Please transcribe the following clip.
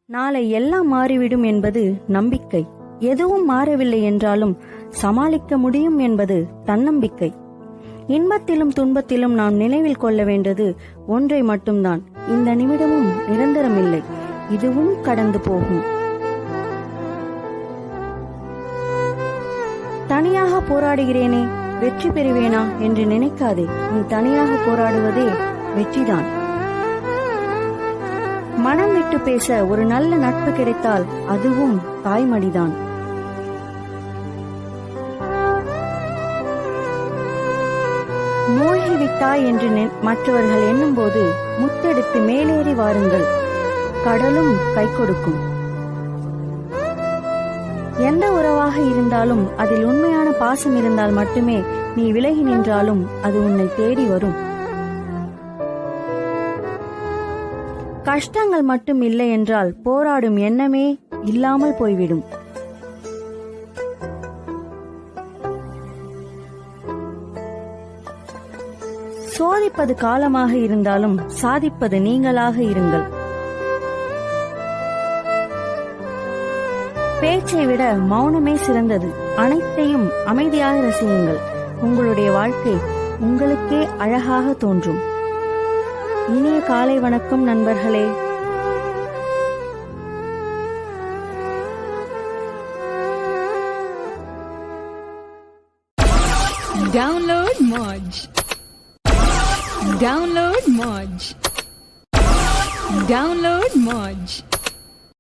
நாளை எல்லாம் மாறிவிடும் என்பது நம்பிக்கை. எதுவும் மாறவில்லை என்றாலும் சமாளிக்க முடியும் என்பது தன்னம்பிக்கை. இன்பத்திலும் துன்பத்திலும் நாம் நினைவில் கொள்ள வேண்டியது ஒன்றை மட்டும்தான். இந்த நிமிடமும் நிரந்தரமில்லை, இதுவும் கடந்து போகும். தனியாக போராடுகிறேனே, வெற்றி பெறுவேனா என்று நினைக்காதே. நீ தனியாக போராடுவதே வெற்றிதான். மனம் விட்டு பேச ஒரு நல்ல நட்பு கிடைத்தால் அதுவும் தாய்மடிதான். மூழ்கிவிட்டாய் என்று மற்றவர்கள் எண்ணும் போது முத்தெடுத்து மேலேறி வாருங்கள், கடலும் கை கொடுக்கும். எந்த உறவாக இருந்தாலும் அதில் உண்மையான பாசம் இருந்தால் மட்டுமே நீ விலகி நின்றாலும் அது உன்னை தேடி வரும். கஷ்டங்கள் மட்டும் இல்லை என்றால் போராடும் எண்ணமே இல்லாமல் போய்விடும். சோதிப்பது காலமாக இருந்தாலும் சாதிப்பது நீங்களாக இருங்கள். பேச்சை விட மௌனமே சிறந்தது. அனைத்தையும் அமைதியாக ரசியுங்கள். உங்களுடைய வாழ்க்கை உங்களுக்கே அழகாக தோன்றும். இனிய காலை வணக்கம் நண்பர்களே. Download Moj. Download Moj. Download Moj.